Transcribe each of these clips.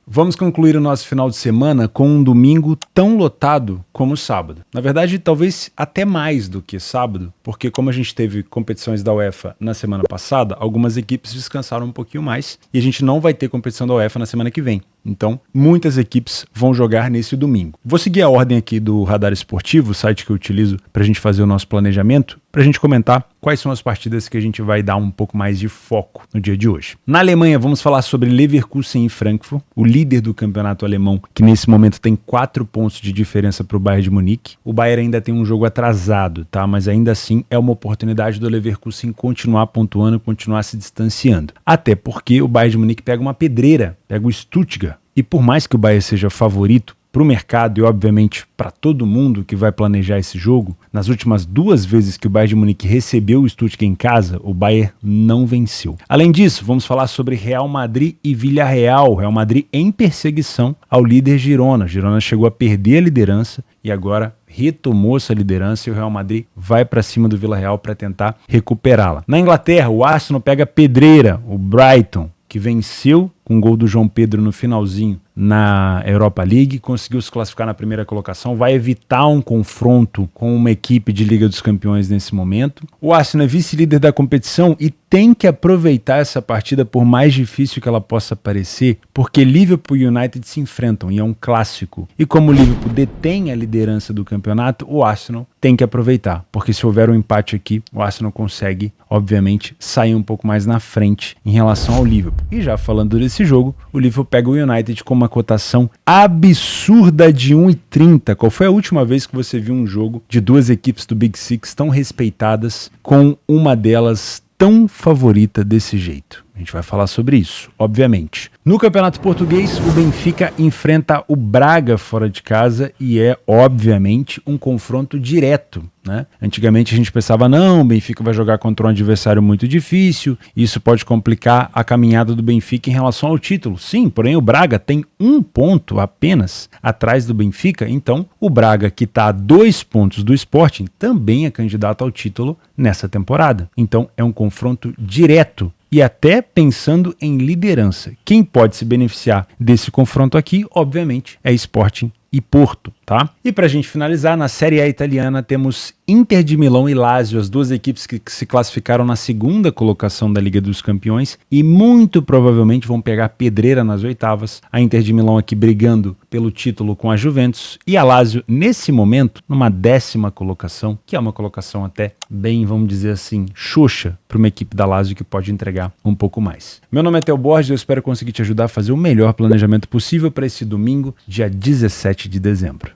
Vamos concluir o nosso final de semana com um domingo tão lotado como o sábado. Na verdade, talvez até mais do que sábado, porque como a gente teve competições da UEFA na semana passada, algumas equipes descansaram um pouquinho mais e a gente não vai ter competição da UEFA na semana que vem. Então, muitas equipes vão jogar nesse domingo. Vou seguir a ordem aqui do Radar Esportivo, o site que eu utilizo para a gente fazer o nosso planejamento, para a gente comentar quais são as partidas que a gente vai dar um pouco mais de foco no dia de hoje. Na Alemanha, vamos falar sobre Leverkusen e Frankfurt, o líder do campeonato alemão, que nesse momento tem 4 pontos de diferença para o Bayern de Munique. O Bayern ainda tem um jogo atrasado, tá? Mas ainda assim é uma oportunidade do Leverkusen continuar pontuando, continuar se distanciando. Até porque o Bayern de Munique pega uma pedreira, pega o Stuttgart. E por mais que o Bayern seja favorito para o mercado e obviamente para todo mundo que vai planejar esse jogo, nas últimas 2 vezes que o Bayern de Munique recebeu o Stuttgart em casa, o Bayern não venceu. Além disso, vamos falar sobre Real Madrid e Villarreal. Real Madrid em perseguição ao líder Girona. Girona chegou a perder a liderança e agora retomou essa liderança e o Real Madrid vai para cima do Villarreal para tentar recuperá-la. Na Inglaterra, o Arsenal pega a pedreira, o Brighton, que venceu com o gol do João Pedro no finalzinho na Europa League, conseguiu se classificar na primeira colocação, vai evitar um confronto com uma equipe de Liga dos Campeões nesse momento. O Arsenal é vice-líder da competição e tem que aproveitar essa partida, por mais difícil que ela possa parecer, porque Liverpool e United se enfrentam e é um clássico. E como o Liverpool detém a liderança do campeonato, o Arsenal tem que aproveitar, porque se houver um empate aqui, o Arsenal consegue, obviamente, sair um pouco mais na frente em relação ao Liverpool. E já falando desse jogo, o Liverpool pega o United com uma cotação absurda de 1,30. Qual foi a última vez que você viu um jogo de 2 equipes do Big Six tão respeitadas, com uma delas tão favorita desse jeito? A gente vai falar sobre isso, obviamente. No Campeonato Português, o Benfica enfrenta o Braga fora de casa e é, obviamente, um confronto direto, né? Antigamente a gente pensava, não, o Benfica vai jogar contra um adversário muito difícil, isso pode complicar a caminhada do Benfica em relação ao título. Sim, porém o Braga tem 1 ponto apenas atrás do Benfica, então o Braga, que está a 2 pontos do Sporting, também é candidato ao título nessa temporada. Então é um confronto direto. E até pensando em liderança. Quem pode se beneficiar desse confronto aqui, obviamente, é Sporting e Porto, tá? E pra gente finalizar, na Série A italiana temos Inter de Milão e Lazio, as 2 equipes que se classificaram na 2ª colocação da Liga dos Campeões e muito provavelmente vão pegar pedreira nas oitavas. A Inter de Milão aqui brigando pelo título com a Juventus e a Lazio, nesse momento, numa 10ª colocação, que é uma colocação até bem, vamos dizer assim, xoxa para uma equipe da Lazio que pode entregar um pouco mais. Meu nome é Theo Borges e eu espero conseguir te ajudar a fazer o melhor planejamento possível para esse domingo, dia 17 de dezembro.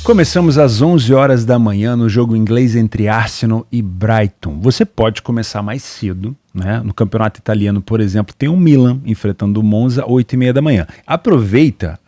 Começamos às 11 horas da manhã no jogo inglês entre Arsenal e Brighton. Você pode começar mais cedo, né? No campeonato italiano, por exemplo, tem o Milan enfrentando o Monza às 8h30 da manhã. Aproveita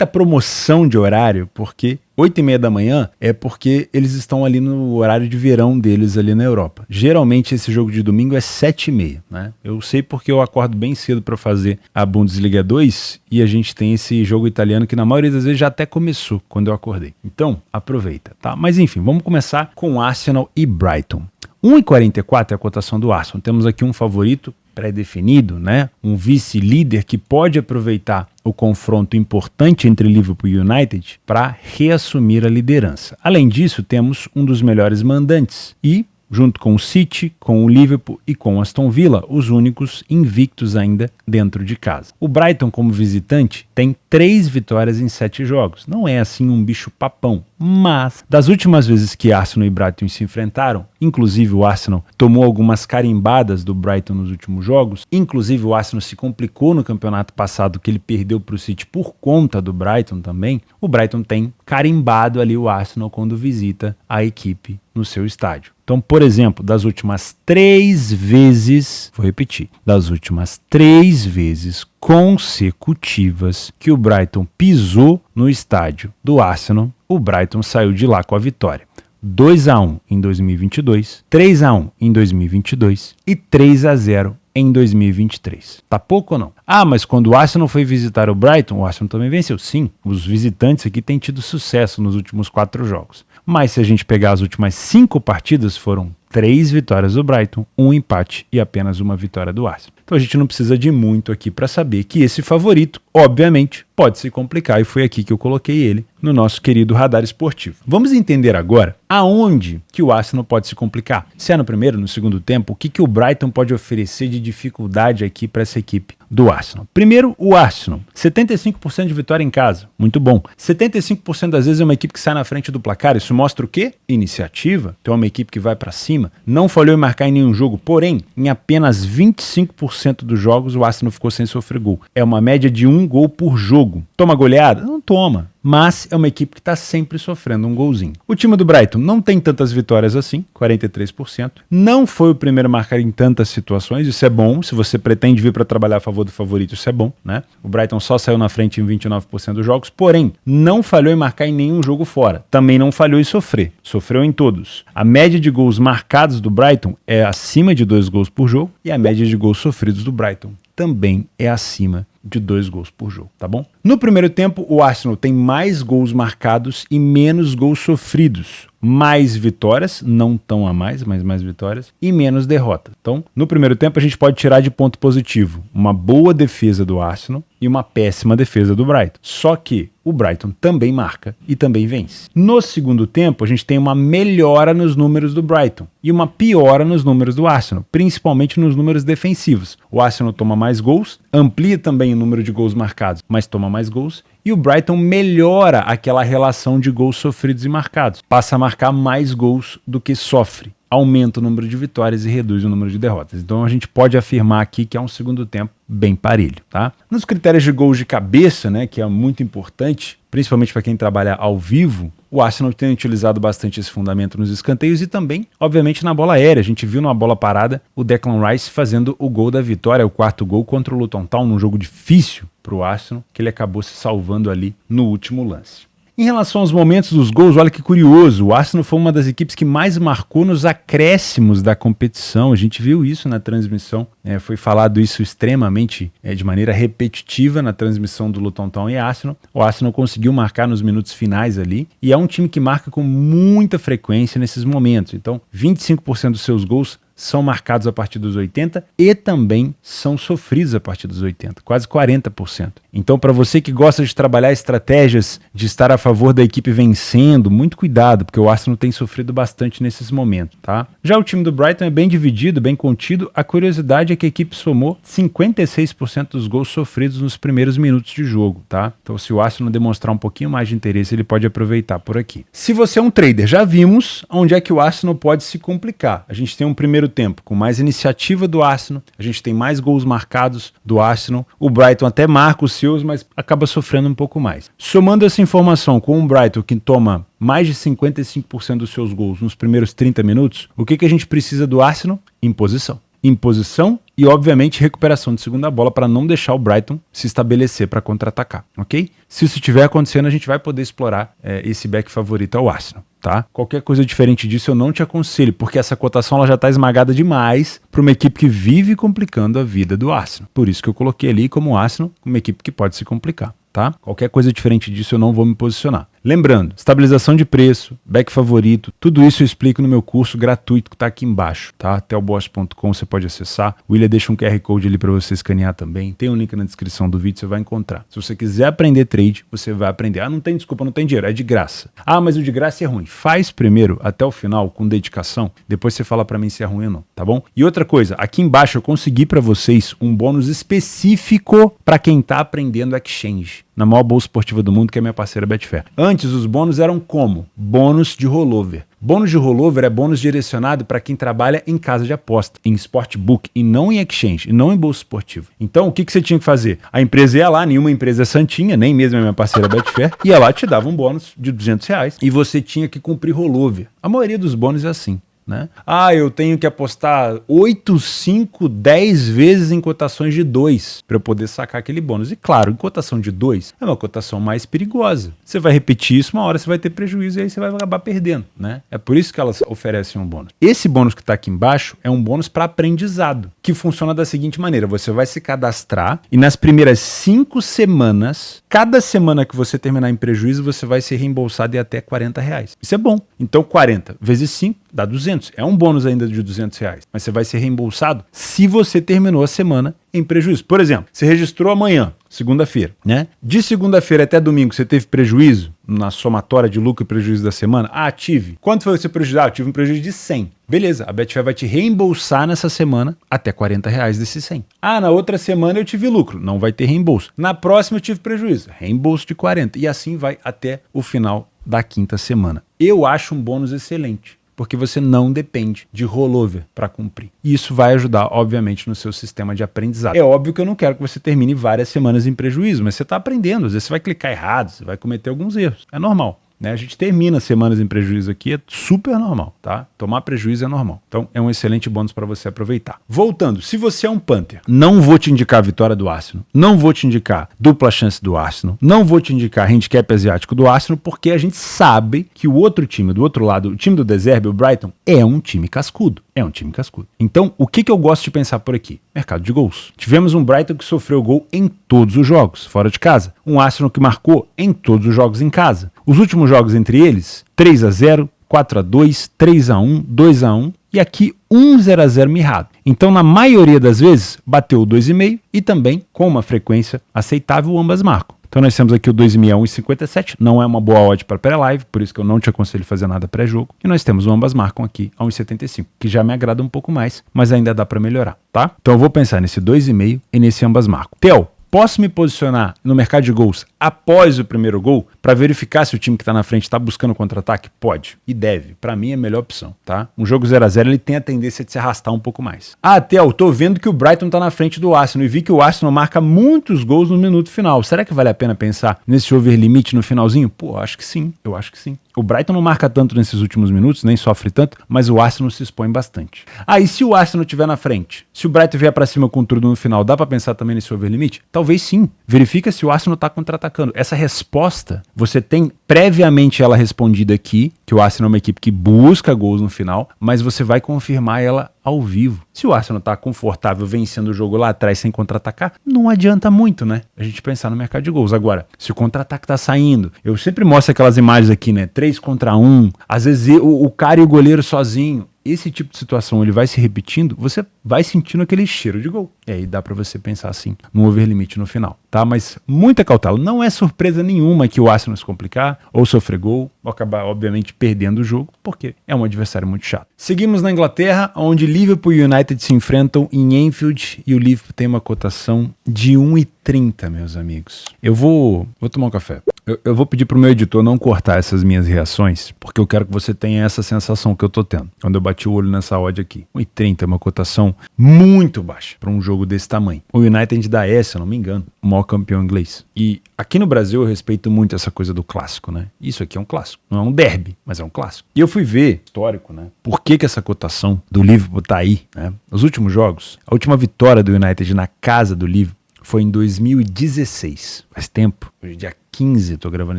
a promoção de horário, porque 8h30 da manhã é porque eles estão ali no horário de verão deles ali na Europa. Geralmente esse jogo de domingo é 7h30, né? Eu sei porque eu acordo bem cedo para fazer a Bundesliga 2 e a gente tem esse jogo italiano que na maioria das vezes já até começou quando eu acordei. Então, aproveita, tá? Mas enfim, vamos começar com Arsenal e Brighton. 1,44 é a cotação do Arsenal. Temos aqui um favorito pré-definido, né? Um vice-líder que pode aproveitar o confronto importante entre Liverpool e United para reassumir a liderança. Além disso, temos um dos melhores mandantes e, junto com o City, com o Liverpool e com o Aston Villa, os únicos invictos ainda dentro de casa. O Brighton, como visitante, tem 3 vitórias em 7 jogos. Não é assim um bicho papão, mas das últimas vezes que Arsenal e Brighton se enfrentaram, inclusive o Arsenal tomou algumas carimbadas do Brighton nos últimos jogos, inclusive o Arsenal se complicou no campeonato passado que ele perdeu para o City por conta do Brighton também, o Brighton tem carimbado ali o Arsenal quando visita a equipe no seu estádio. Então, por exemplo, das últimas 3 vezes, vou repetir, das últimas 3 vezes consecutivas que o Brighton pisou no estádio do Arsenal, o Brighton saiu de lá com a vitória. 2-1 em 2022, 3-1 em 2022 e 3-0 em 2023. Tá pouco ou não? Ah, mas quando o Arsenal foi visitar o Brighton, o Arsenal também venceu. Sim, os visitantes aqui têm tido sucesso nos últimos 4 jogos. Mas se a gente pegar as últimas 5 partidas, foram 3 vitórias do Brighton, 1 empate e apenas 1 vitória do Arsenal. Então a gente não precisa de muito aqui para saber que esse favorito, obviamente, pode se complicar, e foi aqui que eu coloquei ele no nosso querido radar esportivo. Vamos entender agora aonde que o Arsenal pode se complicar. Se é no primeiro, no segundo tempo, o que o Brighton pode oferecer de dificuldade aqui para essa equipe do Arsenal. Primeiro, o Arsenal, 75% de vitória em casa, muito bom. 75% das vezes é uma equipe que sai na frente do placar, isso mostra o quê? Iniciativa, então é uma equipe que vai para cima, não falhou em marcar em nenhum jogo, porém, em apenas 25% dos jogos o Arsenal ficou sem sofrer gol. É uma média de 1 gol por jogo. Toma goleada? Não toma. Mas é uma equipe que está sempre sofrendo um golzinho. O time do Brighton não tem tantas vitórias assim, 43%. Não foi o primeiro a marcar em tantas situações, isso é bom. Se você pretende vir para trabalhar a favor do favorito, isso é bom, né? O Brighton só saiu na frente em 29% dos jogos, porém, não falhou em marcar em nenhum jogo fora. Também não falhou em sofrer. Sofreu em todos. A média de gols marcados do Brighton é acima de 2 gols por jogo e a média de gols sofridos do Brighton também é acima de 2 gols por jogo, tá bom? No primeiro tempo, o Arsenal tem mais gols marcados e menos gols sofridos. Mais vitórias, não tão a mais, mas mais vitórias, e menos derrotas. Então, no primeiro tempo, a gente pode tirar de ponto positivo uma boa defesa do Arsenal e uma péssima defesa do Brighton. Só que o Brighton também marca e também vence. No segundo tempo, a gente tem uma melhora nos números do Brighton e uma piora nos números do Arsenal, principalmente nos números defensivos. O Arsenal toma mais gols, amplia também o número de gols marcados, mas toma mais gols, e o Brighton melhora aquela relação de gols sofridos e marcados. Passa a marcar mais gols do que sofre. Aumenta o número de vitórias e reduz o número de derrotas. Então a gente pode afirmar aqui que é um segundo tempo bem parelho, tá? Nos critérios de gols de cabeça, né, que é muito importante, principalmente para quem trabalha ao vivo, o Arsenal tem utilizado bastante esse fundamento nos escanteios e também, obviamente, na bola aérea. A gente viu numa bola parada o Declan Rice fazendo o gol da vitória, o 4º gol contra o Luton Town, num jogo difícil para o Arsenal, que ele acabou se salvando ali no último lance. Em relação aos momentos dos gols, olha que curioso, o Arsenal foi uma das equipes que mais marcou nos acréscimos da competição, a gente viu isso na transmissão, foi falado isso extremamente, de maneira repetitiva na transmissão do Luton Town e Arsenal. O Arsenal conseguiu marcar nos minutos finais ali, e é um time que marca com muita frequência nesses momentos, então 25% dos seus gols são marcados a partir dos 80 e também são sofridos a partir dos 80, quase 40%. Então, para você que gosta de trabalhar estratégias de estar a favor da equipe vencendo, muito cuidado, porque o Arsenal tem sofrido bastante nesses momentos, tá? Já o time do Brighton é bem dividido, bem contido. A curiosidade é que a equipe somou 56% dos gols sofridos nos primeiros minutos de jogo, tá? Então, se o Arsenal demonstrar um pouquinho mais de interesse, ele pode aproveitar por aqui. Se você é um trader, já vimos onde é que o Arsenal pode se complicar. A gente tem um primeiro tempo com mais iniciativa do Arsenal, a gente tem mais gols marcados do Arsenal, o Brighton até marca os seus, mas acaba sofrendo um pouco mais. Somando essa informação com o Brighton, que toma mais de 55% dos seus gols nos primeiros 30 minutos, o que a gente precisa do Arsenal? Imposição. Imposição e, obviamente, recuperação de segunda bola para não deixar o Brighton se estabelecer para contra-atacar, ok? Se isso estiver acontecendo, a gente vai poder explorar esse back favorito ao Arsenal, tá? Qualquer coisa diferente disso eu não te aconselho, porque essa cotação ela já está esmagada demais para uma equipe que vive complicando a vida do Arsenal. Por isso que eu coloquei ali como Arsenal, uma equipe que pode se complicar, tá? Qualquer coisa diferente disso eu não vou me posicionar. Lembrando, estabilização de preço, back favorito, tudo isso eu explico no meu curso gratuito que está aqui embaixo, tá? Telboss.com você pode acessar. O William deixa um QR Code ali para você escanear também. Tem um link na descrição do vídeo, você vai encontrar. Se você quiser aprender trade, você vai aprender. Ah, não tem desculpa, não tem dinheiro, é de graça. Ah, mas o de graça é ruim. Faz primeiro até o final com dedicação, depois você fala para mim se é ruim ou não, tá bom? E outra coisa, aqui embaixo eu consegui para vocês um bônus específico para quem tá aprendendo Exchange na maior bolsa esportiva do mundo, que é a minha parceira Betfair. Antes, os bônus eram como? Bônus de rollover. Bônus de rollover é bônus direcionado para quem trabalha em casa de aposta, em sportbook, e não em exchange, e não em bolsa esportiva. Então, o que você tinha que fazer? A empresa ia lá, nenhuma empresa é santinha, nem mesmo a minha parceira Betfair, ia lá, te dava um bônus de R$200 e você tinha que cumprir rollover. A maioria dos bônus é assim, né? Ah, eu tenho que apostar 8, 5, 10 vezes em cotações de 2 para eu poder sacar aquele bônus. E claro, em cotação de 2 é uma cotação mais perigosa. Você vai repetir isso, uma hora você vai ter prejuízo e aí você vai acabar perdendo, né? É por isso que elas oferecem um bônus. Esse bônus que está aqui embaixo é um bônus para aprendizado, que funciona da seguinte maneira: você vai se cadastrar e nas primeiras 5 semanas, cada semana que você terminar em prejuízo, você vai ser reembolsado em até R$40. Isso é bom. Então 40 vezes 5 dá 200. 500, é um bônus ainda de R$200, mas você vai ser reembolsado se você terminou a semana em prejuízo. Por exemplo, você registrou amanhã, segunda-feira, né? De segunda-feira até domingo você teve prejuízo na somatória de lucro e prejuízo da semana? Ah, tive. Quanto foi você prejuízo? Ah, eu tive um prejuízo de 100. Beleza, a Betfair vai te reembolsar nessa semana até R$40 desses 100. Ah, na outra semana eu tive lucro, não vai ter reembolso. Na próxima eu tive prejuízo, reembolso de 40. E assim vai até o final da quinta semana. Eu acho um bônus excelente, porque você não depende de rollover para cumprir. E isso vai ajudar, obviamente, no seu sistema de aprendizado. É óbvio que eu não quero que você termine várias semanas em prejuízo, mas você está aprendendo. Às vezes você vai clicar errado, você vai cometer alguns erros. É normal. Né? A gente termina semanas em prejuízo aqui, é super normal, tá? Tomar prejuízo é normal. Então é um excelente bônus para você aproveitar. Voltando, se você é um punter, não vou te indicar a vitória do Arsenal, não vou te indicar dupla chance do Arsenal, não vou te indicar handicap asiático do Arsenal, porque a gente sabe que o outro time, do outro lado, o time do De Zerbi, o Brighton, é um time cascudo. É um time cascudo. Então, o que eu gosto de pensar por aqui? Mercado de gols. Tivemos um Brighton que sofreu gol em todos os jogos, fora de casa. Um Arsenal que marcou em todos os jogos em casa. Os últimos jogos entre eles, 3-0, 4-2, 3-1, 2-1 e aqui 1-0 mirrado. Então, na maioria das vezes, bateu o 2,5 e também, com uma frequência aceitável, ambas marcam. Então nós temos aqui o 2,5 a 1,57, não é uma boa odd para pré-live, por isso que eu não te aconselho fazer nada pré-jogo. E nós temos o ambas marcam aqui a 1,75, que já me agrada um pouco mais, mas ainda dá para melhorar, tá? Então eu vou pensar nesse 2,5 e nesse ambas marcam. Theo, posso me posicionar no mercado de gols após o primeiro gol para verificar se o time que está na frente está buscando contra-ataque? Pode e deve. Para mim é a melhor opção, tá? Um jogo 0-0 ele tem a tendência de se arrastar um pouco mais. Ah, Theo, tô vendo que o Brighton está na frente do Arsenal e vi que o Arsenal marca muitos gols no minuto final. Será que vale a pena pensar nesse over limite no finalzinho? Pô, acho que sim. Eu acho que sim. O Brighton não marca tanto nesses últimos minutos, nem sofre tanto, mas o Arsenal se expõe bastante. Ah, e se o Arsenal estiver na frente? Se o Brighton vier para cima com tudo no final, dá para pensar também nesse over limite? Talvez sim. Verifica se o Arsenal está contra-atacando. Essa resposta, você tem previamente ela respondida aqui, que o Arsenal é uma equipe que busca gols no final, mas você vai confirmar ela ao vivo. Se o Arsenal está confortável vencendo o jogo lá atrás sem contra-atacar, não adianta muito, né? A gente pensar no mercado de gols. Agora, se o contra-ataque tá saindo, eu sempre mostro aquelas imagens aqui, né? 3 contra 1, às vezes o cara e o goleiro sozinho. Esse tipo de situação ele vai se repetindo, você vai sentindo aquele cheiro de gol. E aí dá para você pensar assim, no over limite no final, tá? Mas muita cautela. Não é surpresa nenhuma que o Arsenal se complicar ou sofrer gol, ou acabar, obviamente, perdendo o jogo, porque é um adversário muito chato. Seguimos na Inglaterra, onde Liverpool e United se enfrentam em Anfield e o Liverpool tem uma cotação de 1,30, meus amigos. Eu vou tomar um café. Eu vou pedir pro meu editor não cortar essas minhas reações, porque eu quero que você tenha essa sensação que eu tô tendo quando eu bati o olho nessa odd aqui. 1,30 é uma cotação muito baixa para um jogo desse tamanho. O United da S, se eu não me engano, o maior campeão inglês. E aqui no Brasil eu respeito muito essa coisa do clássico, né? Isso aqui é um clássico. Não é um derby, mas é um clássico. E eu fui ver, histórico, né? Por que essa cotação do Liverpool tá aí, né? Nos últimos jogos, a última vitória do United na casa do Liverpool foi em 2016. Faz tempo. Hoje é dia 15, tô gravando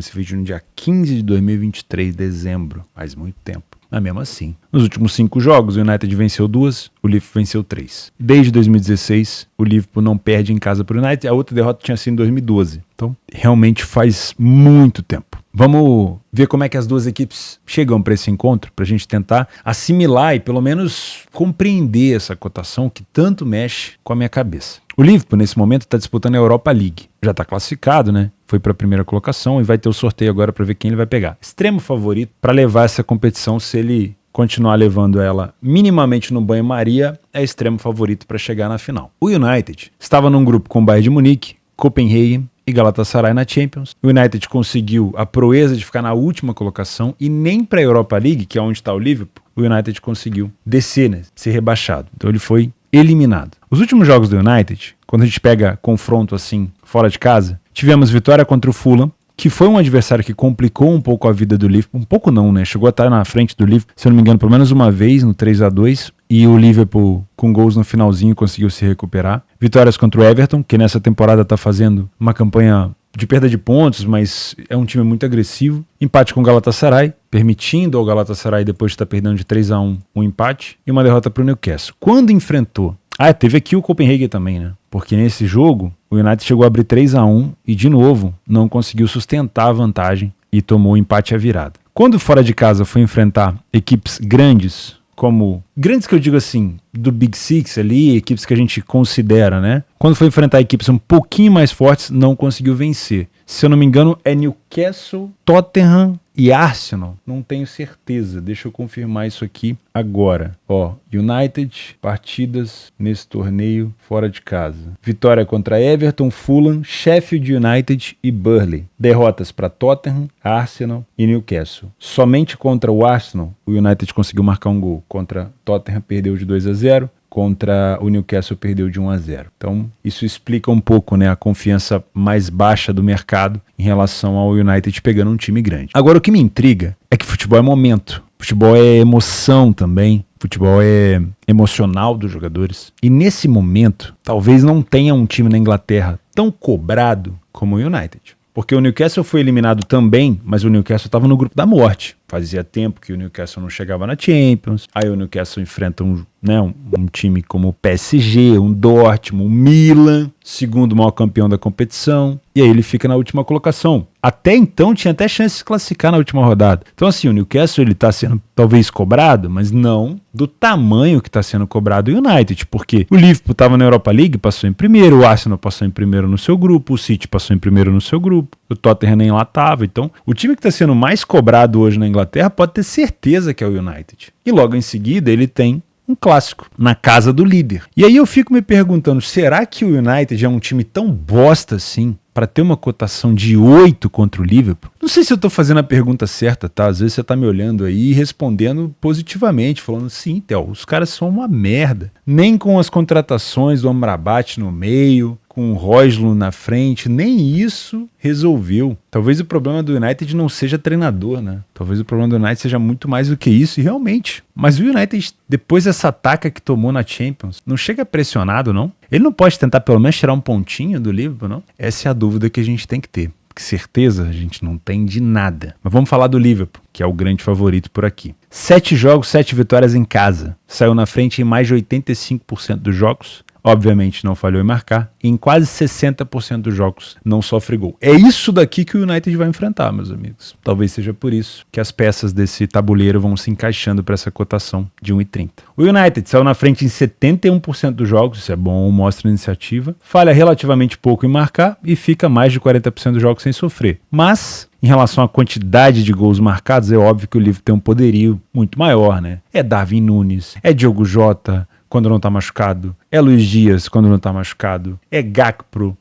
esse vídeo no dia 15 de 2023, dezembro. Faz muito tempo. Mas mesmo assim, nos últimos 5 jogos, o United venceu 2, o Liverpool venceu 3. Desde 2016, o Liverpool não perde em casa para o United. A outra derrota tinha sido em 2012. Então, realmente faz muito tempo. Vamos ver como é que as duas equipes chegam para esse encontro, para a gente tentar assimilar e pelo menos compreender essa cotação que tanto mexe com a minha cabeça. O Liverpool, nesse momento, está disputando a Europa League. Já está classificado, né? Foi para a primeira colocação e vai ter o sorteio agora para ver quem ele vai pegar. Extremo favorito para levar essa competição, se ele continuar levando ela minimamente no banho-maria, é extremo favorito para chegar na final. O United estava num grupo com o Bayern de Munique, Copenhagen e Galatasaray na Champions. O United conseguiu a proeza de ficar na última colocação e nem para a Europa League, que é onde está o Liverpool, o United conseguiu descer, né? Ser rebaixado. Então ele foi eliminado. Os últimos jogos do United, quando a gente pega confronto assim, fora de casa, tivemos vitória contra o Fulham, que foi um adversário que complicou um pouco a vida do Liverpool. Um pouco não, né? Chegou a estar na frente do Liverpool, se eu não me engano, pelo menos uma vez no 3-2. E o Liverpool, com gols no finalzinho, conseguiu se recuperar. Vitórias contra o Everton, que nessa temporada está fazendo uma campanha de perda de pontos, mas é um time muito agressivo. Empate com o Galatasaray, permitindo ao Galatasaray, depois de estar perdendo de 3-1, um empate. E uma derrota para o Newcastle. Quando enfrentou... teve aqui o Copenhagen também, né? Porque nesse jogo, o United chegou a abrir 3-1 e, de novo, não conseguiu sustentar a vantagem e tomou o empate à virada. Quando fora de casa foi enfrentar equipes grandes, como grandes que eu digo assim, do Big Six ali, equipes que a gente considera, né? Quando foi enfrentar equipes um pouquinho mais fortes, não conseguiu vencer. Se eu não me engano, é Newcastle, Tottenham e Arsenal. Não tenho certeza, deixa eu confirmar isso aqui agora. Ó, United, partidas nesse torneio fora de casa. Vitória contra Everton, Fulham, Sheffield United e Burnley. Derrotas para Tottenham, Arsenal e Newcastle. Somente contra o Arsenal, o United conseguiu marcar um gol. Contra Tottenham, perdeu de 2-0. Contra o Newcastle perdeu de 1-0. Então, isso explica um pouco, né, a confiança mais baixa do mercado em relação ao United pegando um time grande. Agora, o que me intriga é que futebol é momento. Futebol é emoção também. Futebol é emocional dos jogadores. E nesse momento, talvez não tenha um time na Inglaterra tão cobrado como o United. Porque o Newcastle foi eliminado também, mas o Newcastle estava no grupo da morte. Fazia tempo que o Newcastle não chegava na Champions. Aí o Newcastle enfrenta um time como o PSG, um Dortmund, um Milan, segundo maior campeão da competição. E aí ele fica na última colocação. Até então tinha até chance de se classificar na última rodada. Então assim, o Newcastle ele está sendo talvez cobrado, mas não do tamanho que está sendo cobrado o United. Porque o Liverpool estava na Europa League, passou em primeiro, o Arsenal passou em primeiro no seu grupo, o City passou em primeiro no seu grupo, o Tottenham nem lá estava. Então o time que está sendo mais cobrado hoje na Inglaterra pode ter certeza que é o United. E logo em seguida ele tem um clássico na casa do líder. E aí eu fico me perguntando, será que o United é um time tão bosta assim para ter uma cotação de 8 contra o Liverpool? Não sei se eu tô fazendo a pergunta certa, tá? Às vezes você tá me olhando aí e respondendo positivamente, falando, sim, Theo, os caras são uma merda. Nem com as contratações do Amrabat no meio, com o Højlund na frente, nem isso resolveu. Talvez o problema do United não seja treinador, né? Talvez o problema do United seja muito mais do que isso, e realmente. Mas o United, depois dessa ataca que tomou na Champions, não chega pressionado, não? Ele não pode tentar pelo menos tirar um pontinho do Liverpool, não? Essa é a dúvida que a gente tem que ter. Porque certeza a gente não tem de nada. Mas vamos falar do Liverpool, que é o grande favorito por aqui. 7 jogos, 7 vitórias em casa. Saiu na frente em mais de 85% dos jogos. Obviamente não falhou em marcar. E em quase 60% dos jogos não sofre gol. É isso daqui que o United vai enfrentar, meus amigos. Talvez seja por isso que as peças desse tabuleiro vão se encaixando para essa cotação de 1,30. O United saiu na frente em 71% dos jogos. Isso é bom, mostra iniciativa. Falha relativamente pouco em marcar e fica mais de 40% dos jogos sem sofrer. Mas em relação à quantidade de gols marcados, é óbvio que o Liverpool tem um poderio muito maior, né? É Darwin Núñez, é Diogo Jota quando não tá machucado, é Luiz Dias quando não tá machucado, é Gakpo,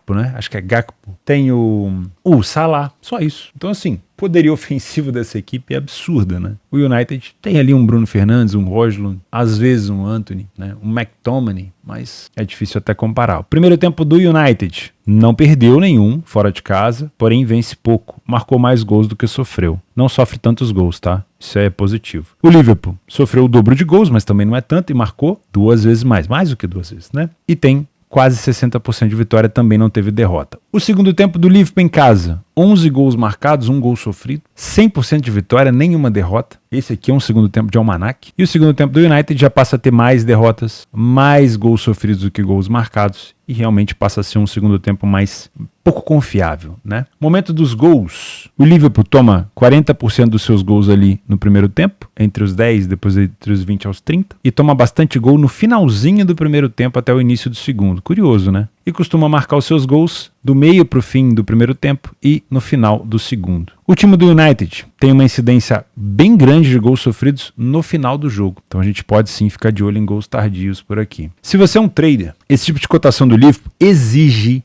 né? Acho que é Gakpo. Tem o Salah, só isso. Então assim, poderio ofensivo dessa equipe é absurda, né? O United tem ali um Bruno Fernandes, um Højlund, às vezes um Antony, né? Um McTominay, mas é difícil até comparar. O primeiro tempo do United não perdeu nenhum fora de casa, porém vence pouco. Marcou mais gols do que sofreu. Não sofre tantos gols, tá? Isso é positivo. O Liverpool sofreu o dobro de gols, mas também não é tanto, e marcou 2 vezes mais do que 2 vezes, né? E tem quase 60% de vitória, também não teve derrota. O segundo tempo do Liverpool em casa, 11 gols marcados, 1 gol sofrido, 100% de vitória, nenhuma derrota. Esse aqui é um segundo tempo de almanac. E o segundo tempo do United já passa a ter mais derrotas, mais gols sofridos do que gols marcados, e realmente passa a ser um segundo tempo mais pouco confiável, né? Momento dos gols. O Liverpool toma 40% dos seus gols ali no primeiro tempo, entre os 10, depois entre os 20 aos 30, e toma bastante gol no finalzinho do primeiro tempo até o início do segundo. Curioso, né? E costuma marcar os seus gols do meio para o fim do primeiro tempo e no final do segundo. O time do United tem uma incidência bem grande de gols sofridos no final do jogo. Então a gente pode sim ficar de olho em gols tardios por aqui. Se você é um trader, esse tipo de cotação do Liverpool exige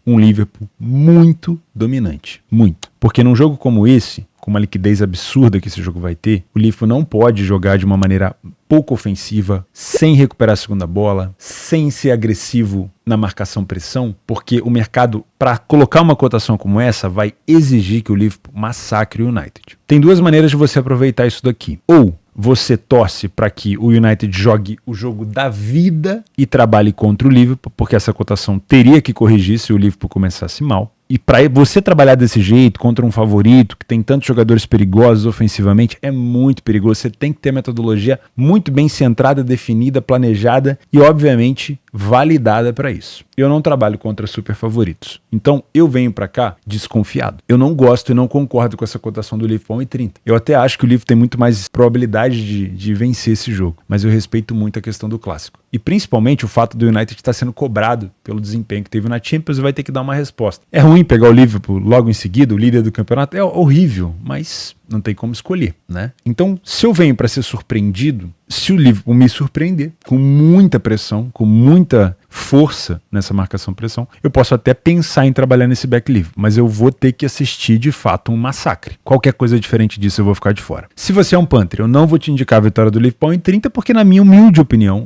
um Liverpool muito dominante. Muito. Porque num jogo como esse, com uma liquidez absurda que esse jogo vai ter, o Liverpool não pode jogar de uma maneira pouco ofensiva, sem recuperar a segunda bola, sem ser agressivo na marcação-pressão, porque o mercado, para colocar uma cotação como essa, vai exigir que o Liverpool massacre o United. Tem 2 maneiras de você aproveitar isso daqui. Ou você torce para que o United jogue o jogo da vida e trabalhe contra o Liverpool, porque essa cotação teria que corrigir se o Liverpool começasse mal. E para você trabalhar desse jeito, contra um favorito, que tem tantos jogadores perigosos ofensivamente, é muito perigoso. Você tem que ter metodologia muito bem centrada, definida, planejada e, obviamente, validada para isso. Eu não trabalho contra super favoritos. Então eu venho para cá desconfiado. Eu não gosto e não concordo com essa cotação do Liverpool 1,30. Eu até acho que o Liverpool tem muito mais probabilidade de vencer esse jogo, mas eu respeito muito a questão do clássico. E principalmente o fato do United estar sendo cobrado pelo desempenho que teve na Champions e vai ter que dar uma resposta. É ruim pegar o Liverpool logo em seguida, o líder do campeonato, é horrível, mas não tem como escolher, né? Então, se eu venho para ser surpreendido, se o Liverpool me surpreender com muita pressão, com muita força nessa marcação-pressão, eu posso até pensar em trabalhar nesse back Liverpool, mas eu vou ter que assistir de fato um massacre. Qualquer coisa diferente disso eu vou ficar de fora. Se você é um Panther, eu não vou te indicar a vitória do Liverpool em 30 porque na minha humilde opinião,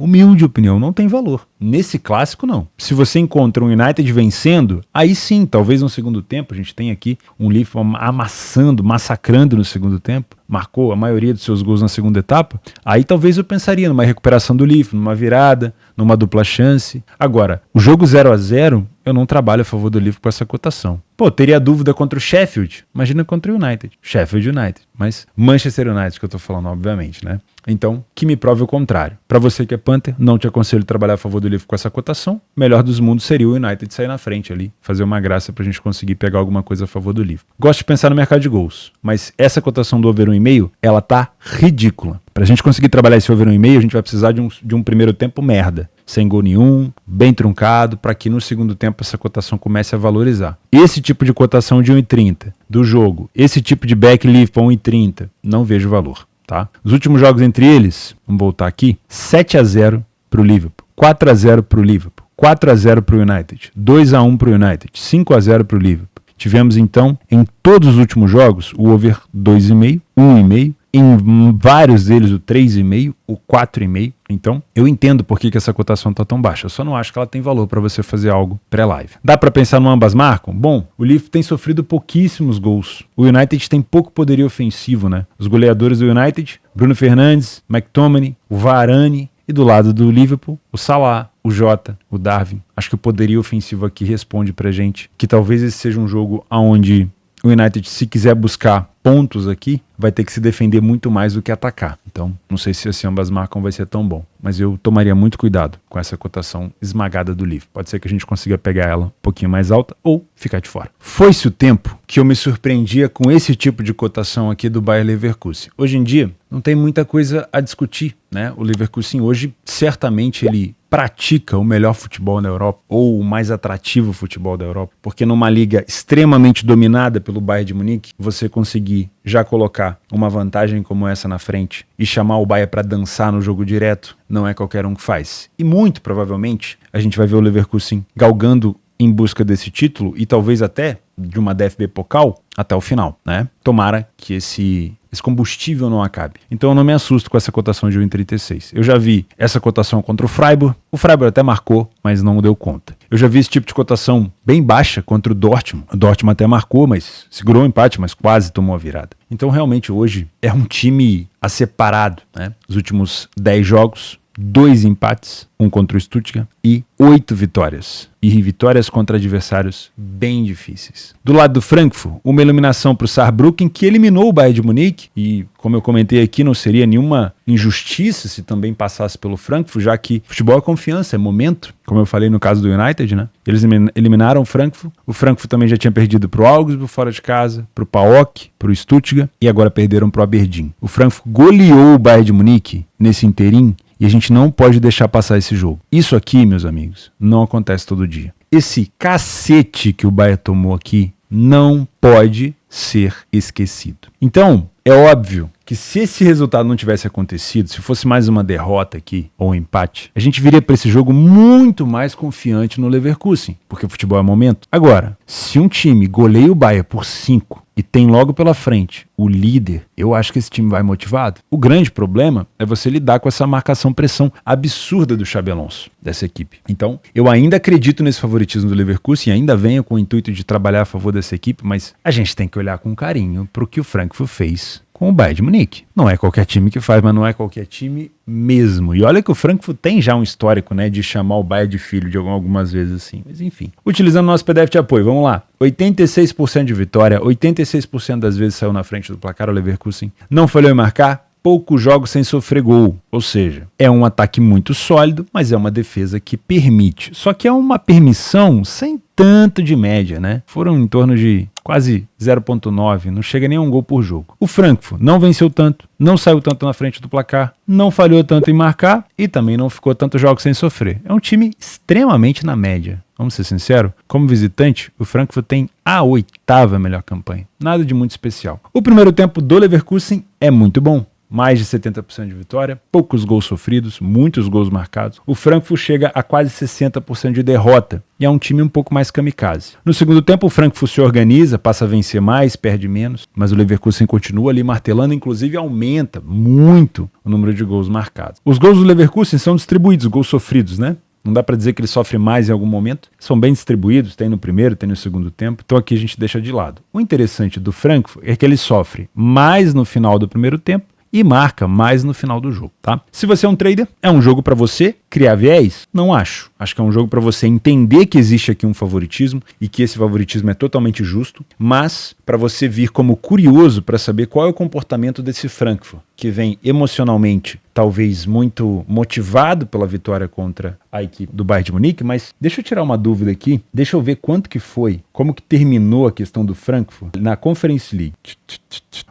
não tem valor. Nesse clássico, não. Se você encontra um United vencendo, aí sim, talvez no segundo tempo, a gente tem aqui um Liverpool amassando, massacrando no segundo tempo, marcou a maioria dos seus gols na segunda etapa, aí talvez eu pensaria numa recuperação do Liverpool, numa virada, numa dupla chance. Agora, o jogo 0-0, eu não trabalho a favor do Liverpool com essa cotação. Pô, teria dúvida contra o Sheffield? Imagina contra o United. Sheffield United. Mas Manchester United que eu tô falando, obviamente, né? Então, que me prove o contrário. Para você que é Panther, não te aconselho trabalhar a favor do Liverpool com essa cotação. Melhor dos mundos seria o United sair na frente ali, fazer uma graça pra gente conseguir pegar alguma coisa a favor do Liverpool. Gosto de pensar no mercado de gols, mas essa cotação do over 1,5, ela tá ridícula. Pra gente conseguir trabalhar esse over 1,5, a gente vai precisar de um primeiro tempo merda. Sem gol nenhum, bem truncado, para que no segundo tempo essa cotação comece a valorizar. Esse tipo de cotação de 1,30 do jogo, esse tipo de back Liverpool 1,30, não vejo valor, tá? Os últimos jogos entre eles, vamos voltar aqui, 7-0 pro Liverpool, 4-0 pro Liverpool, 4-0 pro United, 2-1 pro United, 5-0 pro Liverpool. Tivemos então, em todos os últimos jogos, o over 2,5, 1,5, em vários deles o 3,5, o 4,5. Então, eu entendo por que essa cotação está tão baixa. Eu só não acho que ela tem valor para você fazer algo pré-live. Dá para pensar no ambas marcam? Bom, o Liverpool tem sofrido pouquíssimos gols. O United tem pouco poderio ofensivo, né? Os goleadores do United, Bruno Fernandes, McTominay, o Varane, e do lado do Liverpool, o Salah, o Jota, o Darwin. Acho que o poderio ofensivo aqui responde pra gente que talvez esse seja um jogo onde o United, se quiser buscar pontos aqui, vai ter que se defender muito mais do que atacar. Então, não sei se esse ambas marcam vai ser tão bom, mas eu tomaria muito cuidado com essa cotação esmagada do Liverpool. Pode ser que a gente consiga pegar ela um pouquinho mais alta ou ficar de fora. Foi-se o tempo que eu me surpreendia com esse tipo de cotação aqui do Bayer Leverkusen. Hoje em dia, não tem muita coisa a discutir, né? O Leverkusen hoje, certamente, ele pratica o melhor futebol na Europa, ou o mais atrativo futebol da Europa, porque numa liga extremamente dominada pelo Bayern de Munique, você conseguir já colocar uma vantagem como essa na frente e chamar o Bayern para dançar no jogo direto, não é qualquer um que faz. E muito provavelmente a gente vai ver o Leverkusen galgando em busca desse título e talvez até de uma DFB Pokal até o final, né? Tomara que esse combustível não acabe. Então eu não me assusto com essa cotação de 1,36. Eu já vi essa cotação contra o Freiburg. O Freiburg até marcou, mas não deu conta. Eu já vi esse tipo de cotação bem baixa contra o Dortmund. O Dortmund até marcou, mas segurou o empate, mas quase tomou a virada. Então realmente hoje é um time a separado, né? Os últimos 10 jogos, 2 empates, um contra o Stuttgart e 8 vitórias. E vitórias contra adversários bem difíceis. Do lado do Frankfurt, uma eliminação para o Saarbrücken, que eliminou o Bayern de Munique. E, como eu comentei aqui, não seria nenhuma injustiça se também passasse pelo Frankfurt, já que futebol é confiança, é momento. Como eu falei no caso do United, né? Eles eliminaram o Frankfurt. O Frankfurt também já tinha perdido para o Augsburg fora de casa, para o PAOK, para o Stuttgart e agora perderam para o Aberdeen. O Frankfurt goleou o Bayern de Munique nesse inteirinho. E a gente não pode deixar passar esse jogo. Isso aqui, meus amigos, não acontece todo dia. Esse cacete que o Bayern tomou aqui não pode ser esquecido. Então, é óbvio que se esse resultado não tivesse acontecido, se fosse mais uma derrota aqui, ou um empate, a gente viria para esse jogo muito mais confiante no Leverkusen, porque o futebol é momento. Agora, se um time goleia o Bayern por 5 e tem logo pela frente o líder, eu acho que esse time vai motivado. O grande problema é você lidar com essa marcação-pressão absurda do Xabi Alonso, dessa equipe. Então, eu ainda acredito nesse favoritismo do Leverkusen, ainda venho com o intuito de trabalhar a favor dessa equipe, mas a gente tem que olhar com carinho para o que o Frankfurt fez com o Bayern de Munique. Não é qualquer time que faz, mas não é qualquer time mesmo. E olha que o Frankfurt tem já um histórico, né, de chamar o Bayern de filho de algumas vezes assim. Mas enfim. Utilizando o nosso PDF de apoio, vamos lá. 86% de vitória, 86% das vezes saiu na frente do placar o Leverkusen. Não falhou em marcar, poucos jogos sem sofrer gol, ou seja, é um ataque muito sólido, mas é uma defesa que permite. Só que é uma permissão sem tanto de média, né? Foram em torno de quase 0,9, não chega nem a um gol por jogo. O Frankfurt não venceu tanto, não saiu tanto na frente do placar, não falhou tanto em marcar e também não ficou tantos jogos sem sofrer. É um time extremamente na média. Vamos ser sinceros, como visitante, o Frankfurt tem a 8ª melhor campanha. Nada de muito especial. O primeiro tempo do Leverkusen é muito bom. Mais de 70% de vitória, poucos gols sofridos, muitos gols marcados. O Frankfurt chega a quase 60% de derrota e é um time um pouco mais kamikaze. No segundo tempo, o Frankfurt se organiza, passa a vencer mais, perde menos, mas o Leverkusen continua ali martelando, inclusive aumenta muito o número de gols marcados. Os gols do Leverkusen são distribuídos, gols sofridos, né? Não dá para dizer que ele sofre mais em algum momento. São bem distribuídos, tem no primeiro, tem no segundo tempo. Então aqui a gente deixa de lado. O interessante do Frankfurt é que ele sofre mais no final do primeiro tempo e marca mais no final do jogo, tá? Se você é um trader, é um jogo para você criar viés? Não acho. Acho que é um jogo para você entender que existe aqui um favoritismo e que esse favoritismo é totalmente justo, mas para você vir como curioso para saber qual é o comportamento desse Frankfurt, que vem emocionalmente talvez muito motivado pela vitória contra a equipe do Bayern de Munique, mas deixa eu tirar uma dúvida aqui, deixa eu ver quanto que foi, como que terminou a questão do Frankfurt na Conference League.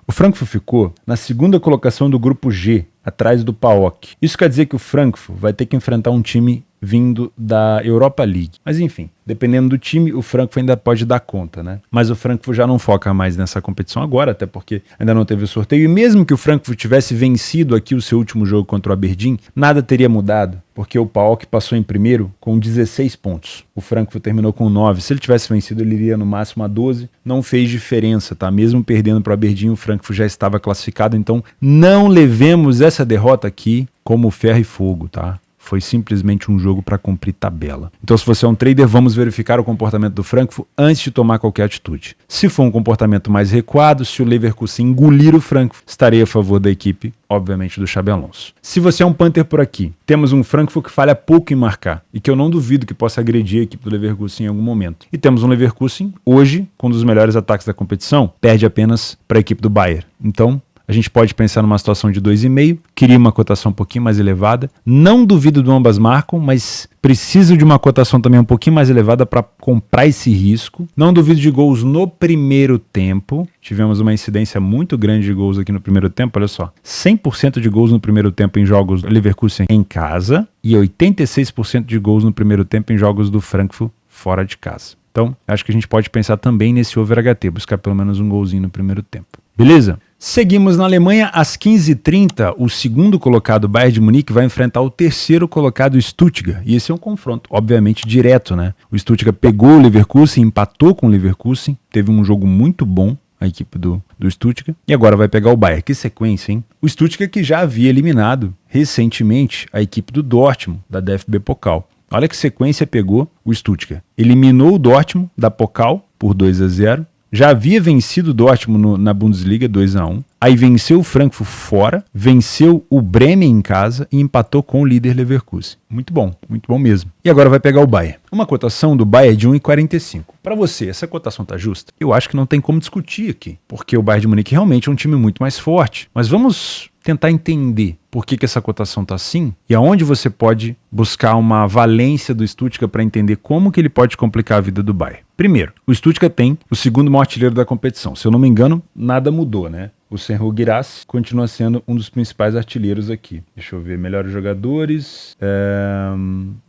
O Frankfurt ficou na segunda colocação do grupo G, atrás do PAOK. Isso quer dizer que o Frankfurt vai ter que enfrentar um time vindo da Europa League. Mas enfim, dependendo do time, o Frankfurt ainda pode dar conta, né? Mas o Frankfurt já não foca mais nessa competição agora, até porque ainda não teve o sorteio. E mesmo que o Frankfurt tivesse vencido aqui o seu último jogo contra o Aberdeen, nada teria mudado, porque o PAOK passou em primeiro com 16 pontos. O Frankfurt terminou com 9. Se ele tivesse vencido, ele iria no máximo a 12. Não fez diferença, tá? Mesmo perdendo para o Aberdeen, o Frankfurt já estava classificado. Então, não levemos essa derrota aqui como ferro e fogo, tá? Foi simplesmente um jogo para cumprir tabela. Então, se você é um trader, vamos verificar o comportamento do Frankfurt antes de tomar qualquer atitude. Se for um comportamento mais recuado, se o Leverkusen engolir o Frankfurt, estarei a favor da equipe, obviamente, do Xabi Alonso. Se você é um punter por aqui, temos um Frankfurt que falha pouco em marcar e que eu não duvido que possa agredir a equipe do Leverkusen em algum momento. E temos um Leverkusen, hoje, com um dos melhores ataques da competição, perde apenas para a equipe do Bayern. Então, a gente pode pensar numa situação de 2,5, queria uma cotação um pouquinho mais elevada. Não duvido do ambas marcam, mas preciso de uma cotação também um pouquinho mais elevada para comprar esse risco. Não duvido de gols no primeiro tempo. Tivemos uma incidência muito grande de gols aqui no primeiro tempo, olha só. 100% de gols no primeiro tempo em jogos do Leverkusen em casa e 86% de gols no primeiro tempo em jogos do Frankfurt fora de casa. Então, acho que a gente pode pensar também nesse over HT, buscar pelo menos um golzinho no primeiro tempo. Beleza? Seguimos na Alemanha, às 15h30, o segundo colocado, Bayern de Munique, vai enfrentar o terceiro colocado, Stuttgart. E esse é um confronto, obviamente, direto, né? O Stuttgart pegou o Leverkusen, empatou com o Leverkusen, teve um jogo muito bom, a equipe do Stuttgart, e agora vai pegar o Bayern. Que sequência, hein? O Stuttgart que já havia eliminado recentemente a equipe do Dortmund, da DFB Pokal. Olha que sequência pegou o Stuttgart. Eliminou o Dortmund da Pokal por 2-0. Já havia vencido o Dortmund na Bundesliga 2-1. Aí venceu o Frankfurt fora, venceu o Bremen em casa e empatou com o líder Leverkusen. Muito bom mesmo. E agora vai pegar o Bayern. Uma cotação do Bayern de 1,45. Para você, essa cotação tá justa? Eu acho que não tem como discutir aqui, porque o Bayern de Munique realmente é um time muito mais forte. Mas vamos tentar entender por que essa cotação tá assim e aonde você pode buscar uma valência do Stuttgart para entender como que ele pode complicar a vida do Bayern. Primeiro, o Stuttgart tem o segundo maior artilheiro da competição. Se eu não me engano, nada mudou, né? O Senhor Guirassy continua sendo um dos principais artilheiros aqui. Deixa eu ver, melhores jogadores,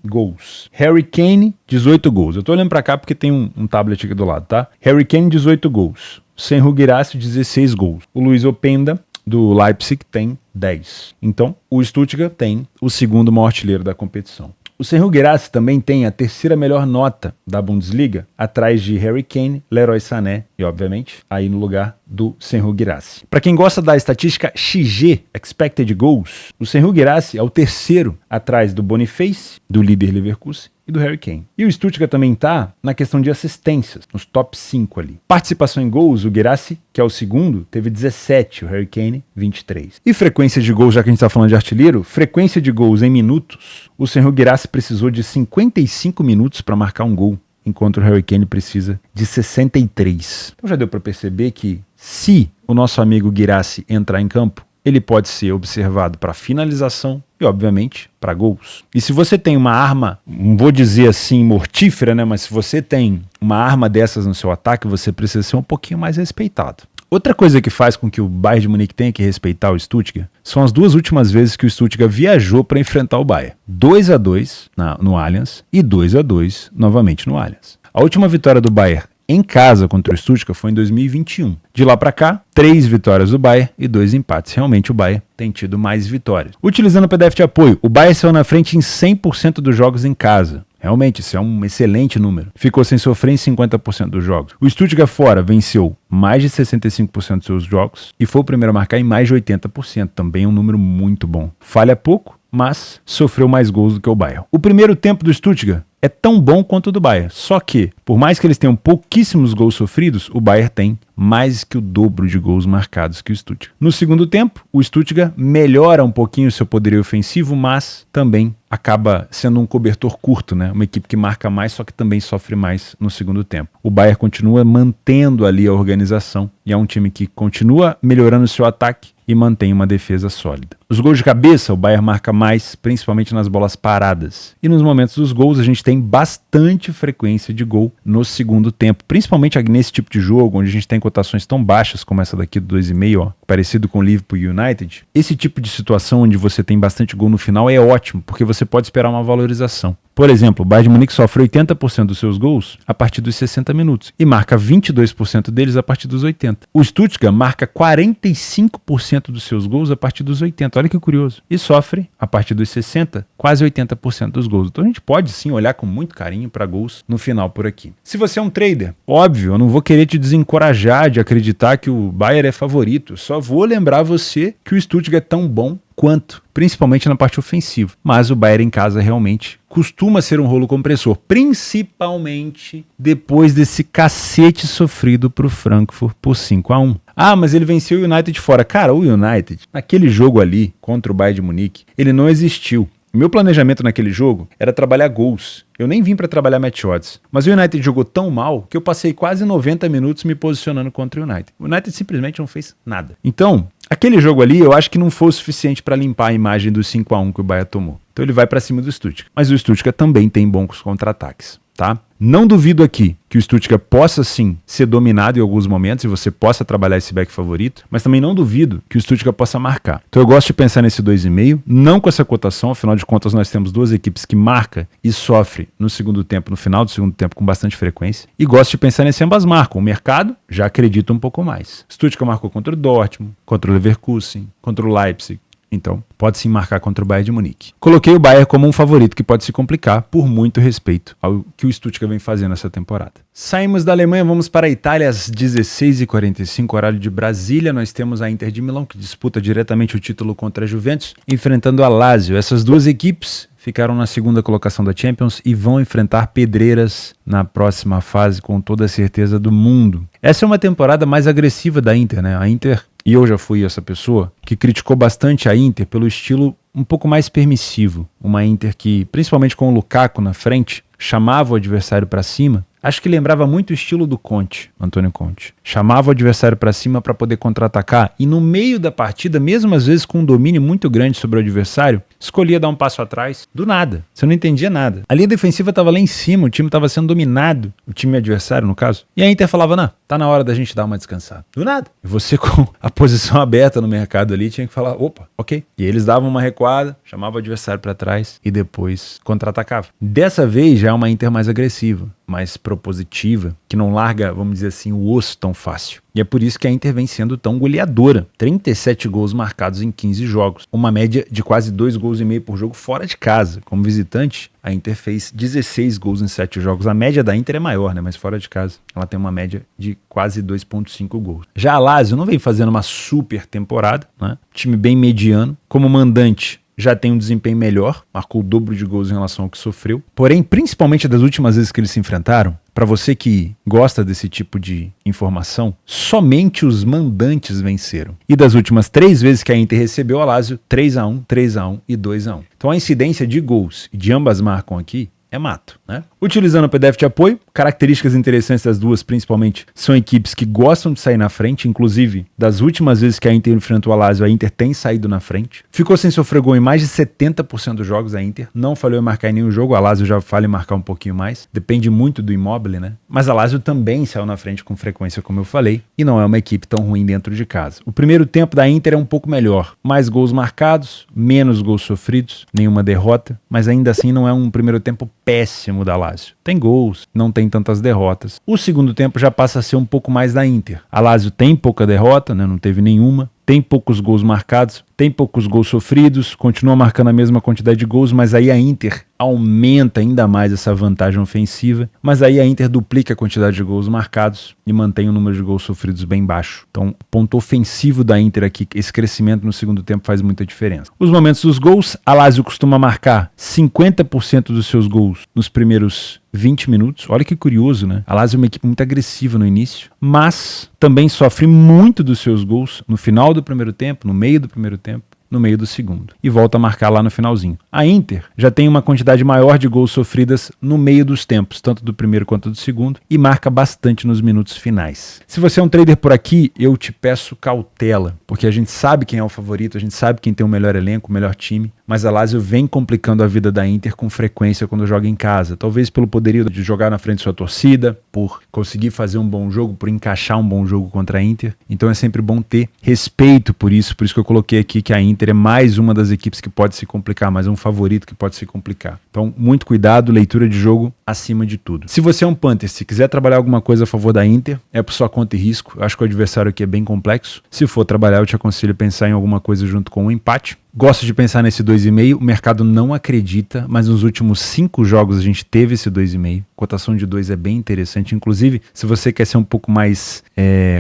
gols. Harry Kane, 18 gols. Eu tô olhando pra cá porque tem um tablet aqui do lado, tá? Harry Kane, 18 gols. Senhor Guirassy, 16 gols. O Luiz Openda, do Leipzig, tem 10. Então, o Stuttgart tem o segundo maior artilheiro da competição. O Senhor Guirassy também tem a terceira melhor nota da Bundesliga, atrás de Harry Kane, Leroy Sané e, obviamente, aí no lugar do Senhor Guirassy. Para quem gosta da estatística XG, Expected Goals, o Senhor Guirassy é o terceiro atrás do Boniface, do líder Leverkusen, e do Harry Kane. E o Stuttgart também tá na questão de assistências, nos top 5 ali. Participação em gols, o Guirassy, que é o segundo, teve 17, o Harry Kane, 23. E frequência de gols, já que a gente tá falando de artilheiro, frequência de gols em minutos, o Senhor Guirassy precisou de 55 minutos para marcar um gol, enquanto o Harry Kane precisa de 63. Então já deu para perceber que se o nosso amigo Guirassy entrar em campo, ele pode ser observado para finalização e, obviamente, para gols. E se você tem uma arma, não vou dizer assim mortífera, né? Mas se você tem uma arma dessas no seu ataque, você precisa ser um pouquinho mais respeitado. Outra coisa que faz com que o Bayern de Munique tenha que respeitar o Stuttgart são as duas últimas vezes que o Stuttgart viajou para enfrentar o Bayern. 2-2 no Allianz e 2-2 novamente no Allianz. A última vitória do Bayern em casa contra o Stuttgart foi em 2021. De lá para cá, 3 vitórias do Bayern e 2 empates. Realmente o Bayern tem tido mais vitórias. Utilizando o PDF de apoio, o Bayern saiu na frente em 100% dos jogos em casa. Realmente, isso é um excelente número. Ficou sem sofrer em 50% dos jogos. O Stuttgart fora venceu mais de 65% dos seus jogos e foi o primeiro a marcar em mais de 80%. Também é um número muito bom. Falha pouco, mas sofreu mais gols do que o Bayern. O primeiro tempo do Stuttgart é tão bom quanto o do Bayern. Só que, por mais que eles tenham pouquíssimos gols sofridos, o Bayern tem mais que o dobro de gols marcados que o Stuttgart. No segundo tempo, o Stuttgart melhora um pouquinho o seu poderio ofensivo, mas também acaba sendo um cobertor curto, né? Uma equipe que marca mais, só que também sofre mais no segundo tempo. O Bayern continua mantendo ali a organização e é um time que continua melhorando o seu ataque e mantém uma defesa sólida. Os gols de cabeça, o Bayern marca mais, principalmente nas bolas paradas. E nos momentos dos gols, a gente tem bastante frequência de gol no segundo tempo, principalmente nesse tipo de jogo, onde a gente tem cotações tão baixas como essa daqui do 2,5, ó, parecido com o Liverpool e United. Esse tipo de situação onde você tem bastante gol no final é ótimo, porque você pode esperar uma valorização. Por exemplo, o Bayern de Munique sofre 80% dos seus gols a partir dos 60 minutos e marca 22% deles a partir dos 80. O Stuttgart marca 45% dos seus gols a partir dos 80. Olha que curioso. E sofre, a partir dos 60, quase 80% dos gols. Então a gente pode sim olhar com muito carinho para gols no final por aqui. Se você é um trader, óbvio, eu não vou querer te desencorajar de acreditar que o Bayern é favorito. Só vou lembrar você que o Stuttgart é tão bom quanto, principalmente na parte ofensiva. Mas o Bayern em casa realmente costuma ser um rolo compressor, principalmente depois desse cacete sofrido pro Frankfurt por 5-1. Ah, mas ele venceu o United fora. Cara, o United, naquele jogo ali contra o Bayern de Munique, ele não existiu. Meu planejamento naquele jogo era trabalhar gols. Eu nem vim para trabalhar match odds. Mas o United jogou tão mal que eu passei quase 90 minutos me posicionando contra o United. O United simplesmente não fez nada. Então, aquele jogo ali eu acho que não foi o suficiente para limpar a imagem do 5-1 que o Bayern tomou. Então ele vai para cima do Stuttgart. Mas o Stuttgart também tem bons contra-ataques, tá? Não duvido aqui que o Stuttgart possa sim ser dominado em alguns momentos e você possa trabalhar esse back favorito, mas também não duvido que o Stuttgart possa marcar. Então eu gosto de pensar nesse 2,5, não com essa cotação, afinal de contas nós temos duas equipes que marcam e sofrem no segundo tempo, no final do segundo tempo com bastante frequência, e gosto de pensar nesse ambas marcam. O mercado já acredita um pouco mais. Stuttgart marcou contra o Dortmund, contra o Leverkusen, contra o Leipzig. Então, pode sim marcar contra o Bayern de Munique. Coloquei o Bayern como um favorito que pode se complicar por muito respeito ao que o Stuttgart vem fazendo essa temporada. Saímos da Alemanha, vamos para a Itália às 16h45, horário de Brasília. Nós temos a Inter de Milão, que disputa diretamente o título contra a Juventus, enfrentando a Lazio. Essas duas equipes ficaram na segunda colocação da Champions e vão enfrentar pedreiras na próxima fase com toda a certeza do mundo. Essa é uma temporada mais agressiva da Inter, né? A Inter, e eu já fui essa pessoa, que criticou bastante a Inter pelo estilo um pouco mais permissivo. Uma Inter que, principalmente com o Lukaku na frente, chamava o adversário para cima. Acho que lembrava muito o estilo do Conte, Antônio Conte. Chamava o adversário para cima para poder contra-atacar e no meio da partida, mesmo às vezes com um domínio muito grande sobre o adversário, escolhia dar um passo atrás, do nada. Você não entendia nada. A linha defensiva estava lá em cima, o time estava sendo dominado, o time adversário no caso. E a Inter falava, não, tá na hora da gente dar uma descansada. Do nada. E você com a posição aberta no mercado ali tinha que falar, opa, ok. E eles davam uma recuada, chamavam o adversário para trás e depois contra-atacava. Dessa vez já é uma Inter mais agressiva, mais propositiva, que não larga, vamos dizer assim, o osso tão fácil. E é por isso que a Inter vem sendo tão goleadora. 37 gols marcados em 15 jogos. Uma média de quase 2,5 gols por jogo fora de casa. Como visitante, a Inter fez 16 gols em 7 jogos. A média da Inter é maior, né? Mas fora de casa, ela tem uma média de quase 2,5 gols. Já a Lazio não vem fazendo uma super temporada, né? Time bem mediano. Como mandante, já tem um desempenho melhor, marcou o dobro de gols em relação ao que sofreu. Porém, principalmente das últimas vezes que eles se enfrentaram, para você que gosta desse tipo de informação, somente os mandantes venceram. E das últimas 3 vezes que a Inter recebeu a Lazio, 3-1, 3-1 e 2-1. Então a incidência de gols e de ambas marcam aqui é mato, né? Utilizando o PDF de apoio, características interessantes das duas, principalmente, são equipes que gostam de sair na frente, inclusive, das últimas vezes que a Inter enfrentou a Lazio, a Inter tem saído na frente. Ficou sem sofrer gol em mais de 70% dos jogos, a Inter. Não falhou em marcar em nenhum jogo, a Lazio já falha em marcar um pouquinho mais. Depende muito do Immobile, né? Mas a Lazio também saiu na frente com frequência, como eu falei, e não é uma equipe tão ruim dentro de casa. O primeiro tempo da Inter é um pouco melhor. Mais gols marcados, menos gols sofridos, nenhuma derrota, mas ainda assim não é um primeiro tempo péssimo da Lazio. Tem gols, não tem tantas derrotas. O segundo tempo já passa a ser um pouco mais da Inter. A Lazio tem pouca derrota, né? Não teve nenhuma. Tem poucos gols marcados, tem poucos gols sofridos, continua marcando a mesma quantidade de gols, mas aí a Inter aumenta ainda mais essa vantagem ofensiva, mas aí a Inter duplica a quantidade de gols marcados e mantém o número de gols sofridos bem baixo. Então, o ponto ofensivo da Inter aqui, esse crescimento no segundo tempo faz muita diferença. Os momentos dos gols, a Lazio costuma marcar 50% dos seus gols nos primeiros 20 minutos. Olha que curioso, né? A Lazio é uma equipe muito agressiva no início, mas também sofre muito dos seus gols no final do primeiro tempo, no meio do primeiro tempo, no meio do segundo. E volta a marcar lá no finalzinho. A Inter já tem uma quantidade maior de gols sofridas no meio dos tempos, tanto do primeiro quanto do segundo, e marca bastante nos minutos finais. Se você é um trader por aqui, eu te peço cautela, porque a gente sabe quem é o favorito, a gente sabe quem tem o melhor elenco, o melhor time, mas a Lazio vem complicando a vida da Inter com frequência quando joga em casa. Talvez pelo poderio de jogar na frente de sua torcida, por conseguir fazer um bom jogo, por encaixar um bom jogo contra a Inter. Então é sempre bom ter respeito por isso que eu coloquei aqui que a Inter é mais uma das equipes que pode se complicar, mais um favorito que pode se complicar. Então, muito cuidado, leitura de jogo acima de tudo. Se você é um punter, se quiser trabalhar alguma coisa a favor da Inter, é por sua conta e risco. Eu acho que o adversário aqui é bem complexo. Se for trabalhar, eu te aconselho a pensar em alguma coisa junto com um empate. Gosto de pensar nesse 2,5, o mercado não acredita, mas nos últimos 5 jogos a gente teve esse 2,5, cotação de 2 é bem interessante, inclusive se você quer ser um pouco mais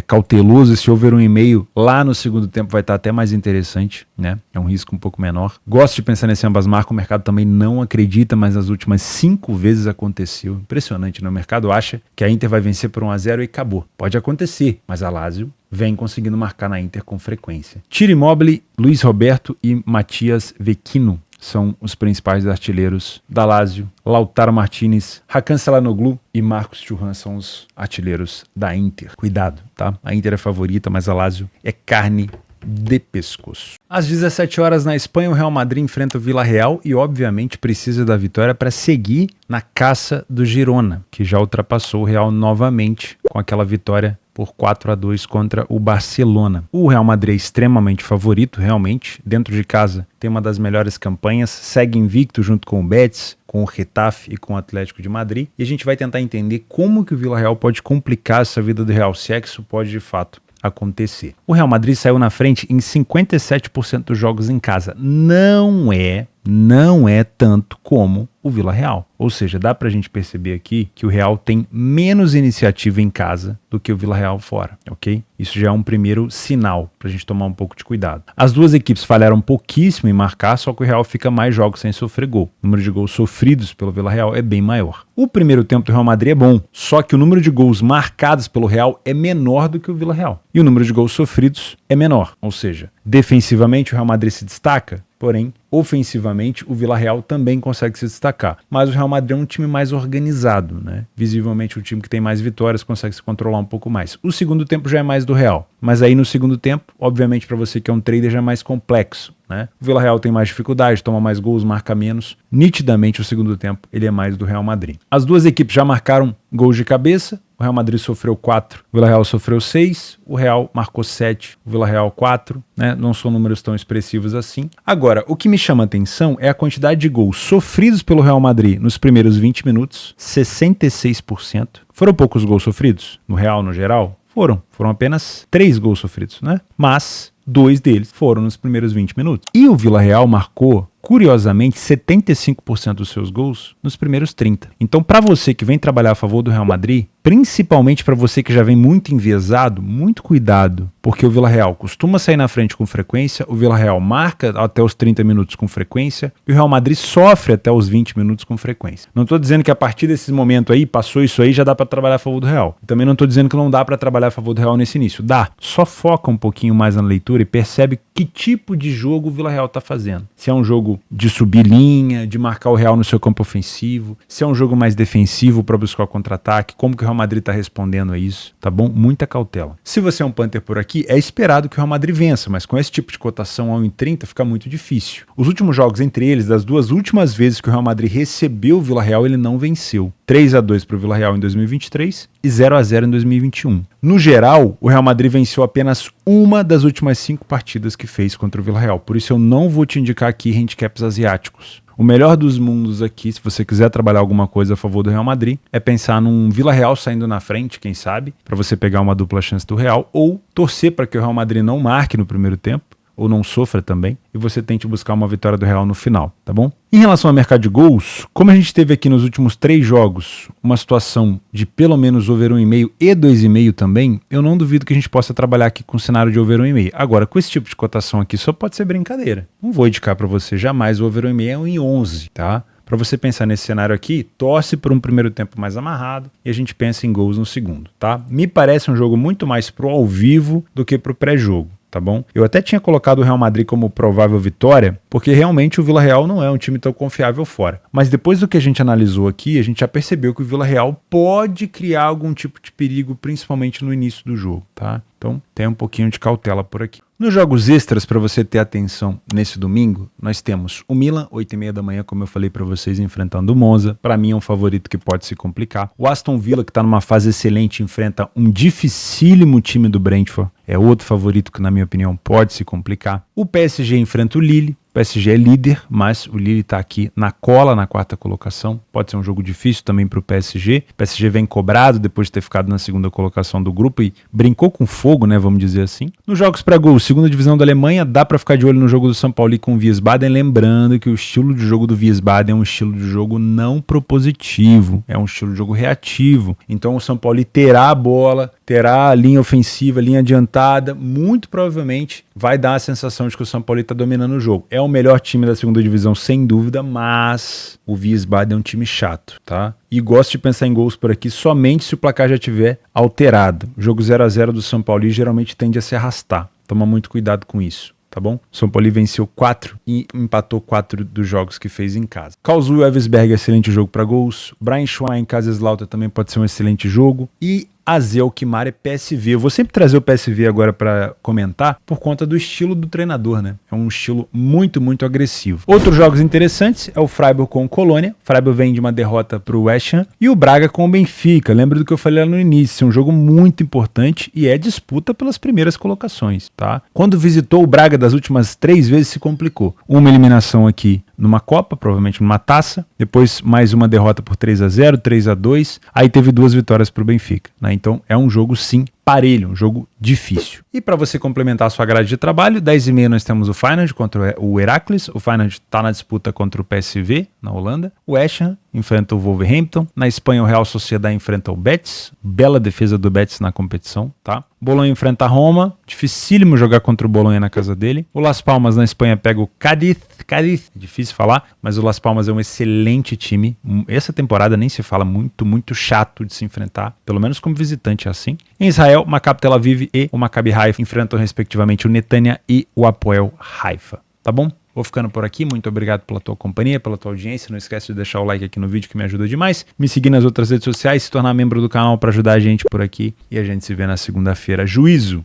cauteloso, se houver 1,5 lá no segundo tempo vai estar até mais interessante, né? É um risco um pouco menor. Gosto de pensar nesse ambas marcas, o mercado também não acredita, mas nas últimas 5 vezes aconteceu, impressionante, né? O mercado acha que a Inter vai vencer por 1-0 e acabou, pode acontecer, mas a Lazio vem conseguindo marcar na Inter com frequência. Ciro Immobile, Luiz Roberto e Matias Vecchino são os principais artilheiros da Lazio. Lautaro Martinez, Hakan Çalhanoğlu e Marcos Thuram são os artilheiros da Inter. Cuidado, tá? A Inter é favorita, mas a Lazio é carne de pescoço. Às 17 horas na Espanha, o Real Madrid enfrenta o Villarreal e obviamente precisa da vitória para seguir na caça do Girona, que já ultrapassou o Real novamente com aquela vitória por 4-2 contra o Barcelona. O Real Madrid é extremamente favorito, realmente, dentro de casa tem uma das melhores campanhas, segue invicto junto com o Betis, com o Getafe e com o Atlético de Madrid, e a gente vai tentar entender como que o Villarreal pode complicar essa vida do Real, se é que isso pode de fato acontecer. O Real Madrid saiu na frente em 57% dos jogos em casa. Não é tanto como o Villarreal. Ou seja, dá pra gente perceber aqui que o Real tem menos iniciativa em casa do que o Villarreal fora, ok? Isso já é um primeiro sinal pra gente tomar um pouco de cuidado. As duas equipes falharam pouquíssimo em marcar, só que o Real fica mais jogos sem sofrer gol. O número de gols sofridos pelo Villarreal é bem maior. O primeiro tempo do Real Madrid é bom, só que o número de gols marcados pelo Real é menor do que o Villarreal. E o número de gols sofridos é menor, ou seja, defensivamente o Real Madrid se destaca, porém, ofensivamente, o Villarreal também consegue se destacar. Mas o Real Madrid é um time mais organizado, né? Visivelmente, o time que tem mais vitórias consegue se controlar um pouco mais. O segundo tempo já é mais do Real. Mas aí no segundo tempo, obviamente para você que é um trader, já é mais complexo, né? O Villarreal tem mais dificuldade, toma mais gols, marca menos. Nitidamente, o segundo tempo, ele é mais do Real Madrid. As duas equipes já marcaram gols de cabeça. O Real Madrid sofreu 4, o Villarreal sofreu 6, o Real marcou 7, o Villarreal 4, né? Não são números tão expressivos assim. Agora, o que me chama a atenção é a quantidade de gols sofridos pelo Real Madrid nos primeiros 20 minutos, 66%. Foram poucos gols sofridos no Real, no geral? Foram apenas 3 gols sofridos, né? Mas 2 deles foram nos primeiros 20 minutos. E o Villarreal marcou, curiosamente, 75% dos seus gols nos primeiros 30. Então, para você que vem trabalhar a favor do Real Madrid, Principalmente para você que já vem muito enviesado, muito cuidado, porque o Villarreal costuma sair na frente com frequência, o Villarreal marca até os 30 minutos com frequência e o Real Madrid sofre até os 20 minutos com frequência. Não estou dizendo que a partir desse momento aí, passou isso aí, já dá para trabalhar a favor do Real. Também não estou dizendo que não dá para trabalhar a favor do Real nesse início. Dá, só foca um pouquinho mais na leitura e percebe que tipo de jogo o Villarreal está fazendo. Se é um jogo de subir linha, de marcar o Real no seu campo ofensivo, se é um jogo mais defensivo para buscar o contra-ataque, como que o Real Madrid está respondendo a isso, tá bom? Muita cautela. Se você é um Panther por aqui, é esperado que o Real Madrid vença, mas com esse tipo de cotação a 1,30 fica muito difícil. Os últimos jogos entre eles, das duas últimas vezes que o Real Madrid recebeu o Villarreal, ele não venceu. 3-2 para o Villarreal em 2023 e 0-0 em 2021. No geral, o Real Madrid venceu apenas uma das últimas 5 partidas que fez contra o Villarreal. Por isso eu não vou te indicar aqui handicaps asiáticos. O melhor dos mundos aqui, se você quiser trabalhar alguma coisa a favor do Real Madrid, é pensar num Villarreal saindo na frente, quem sabe, para você pegar uma dupla chance do Real, ou torcer para que o Real Madrid não marque no primeiro tempo, ou não sofra também, e você tente buscar uma vitória do Real no final, tá bom? Em relação ao mercado de gols, como a gente teve aqui nos últimos 3 jogos uma situação de pelo menos over 1,5 e 2,5 também, eu não duvido que a gente possa trabalhar aqui com um cenário de over 1,5. Agora, com esse tipo de cotação aqui, só pode ser brincadeira. Não vou indicar para você jamais o over 1,5 é 1,11, tá? Para você pensar nesse cenário aqui, torce por um primeiro tempo mais amarrado e a gente pensa em gols no segundo, tá? Me parece um jogo muito mais pro ao vivo do que pro pré-jogo. Tá bom? Eu até tinha colocado o Real Madrid como provável vitória, porque realmente o Villarreal não é um time tão confiável fora. Mas depois do que a gente analisou aqui, a gente já percebeu que o Villarreal pode criar algum tipo de perigo, principalmente no início do jogo, tá? Então, tenha um pouquinho de cautela por aqui. Nos jogos extras, para você ter atenção nesse domingo, nós temos o Milan, 8h30 da manhã, como eu falei para vocês, enfrentando o Monza. Para mim é um favorito que pode se complicar. O Aston Villa, que está numa fase excelente, enfrenta um dificílimo time do Brentford. É outro favorito que, na minha opinião, pode se complicar. O PSG enfrenta o Lille. O PSG é líder, mas o Lille está aqui na cola, na 4ª colocação. Pode ser um jogo difícil também para o PSG. O PSG vem cobrado depois de ter ficado na 2ª colocação do grupo e brincou com fogo, né, vamos dizer assim. Nos jogos para gol, 2ª divisão da Alemanha, dá para ficar de olho no jogo do São Paulo com o Wiesbaden, lembrando que o estilo de jogo do Wiesbaden é um estilo de jogo não propositivo, é um estilo de jogo reativo. Então o São Paulo terá a bola, terá a linha ofensiva, linha adiantada, muito provavelmente vai dar a sensação de que o São Paulo está dominando o jogo. É o melhor time da 2ª divisão, sem dúvida, mas o Wiesbaden é um time chato, tá? E gosto de pensar em gols por aqui somente se o placar já estiver alterado. O jogo 0-0 do São Paulo geralmente tende a se arrastar. Toma muito cuidado com isso, tá bom? O São Paulo venceu 4 e empatou 4 dos jogos que fez em casa. Karlsruhe e Elversberg, excelente jogo para gols. Brian Schwein em Kaiserslautern também pode ser um excelente jogo. E AZ Alkmaar e PSV. Eu vou sempre trazer o PSV agora para comentar por conta do estilo do treinador, né? É um estilo muito, muito agressivo. Outros jogos interessantes é o Freiburg com o Colônia. O Freiburg vem de uma derrota para o West Ham. E o Braga com o Benfica. Lembra do que eu falei lá no início. É um jogo muito importante e é disputa pelas primeiras colocações, tá? Quando visitou o Braga das últimas 3 vezes se complicou. Uma eliminação aqui numa Copa, provavelmente numa taça. Depois mais uma derrota por 3-0, 3-2. Aí teve 2 vitórias para o Benfica, né? Então é um jogo sim parelho, um jogo difícil. E para você complementar a sua grade de trabalho, 10h30 nós temos o Feyenoord contra o Heracles. O Feyenoord está na disputa contra o PSV, na Holanda. O West Ham enfrenta o Wolverhampton. Na Espanha, o Real Sociedad enfrenta o Betis. Bela defesa do Betis na competição, tá? Bolonha enfrenta a Roma. Dificílimo jogar contra o Bolonha na casa dele. O Las Palmas na Espanha pega o Cádiz. Difícil falar, mas o Las Palmas é um excelente time. Essa temporada nem se fala, muito, muito chato de se enfrentar. Pelo menos como visitante é assim. Em Israel, Maccabi Tel Aviv e o Maccabi Haifa enfrentam respectivamente o Netanya e o Hapoel Haifa. Tá bom? Vou ficando por aqui, muito obrigado pela tua companhia, pela tua audiência, não esquece de deixar o like aqui no vídeo que me ajuda demais, me seguir nas outras redes sociais, se tornar membro do canal para ajudar a gente por aqui e a gente se vê na segunda-feira. Juízo,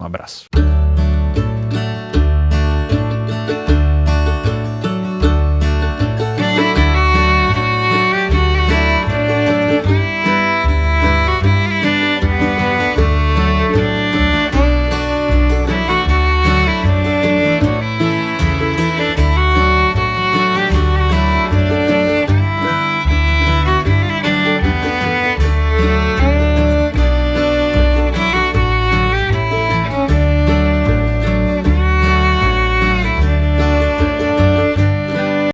um abraço.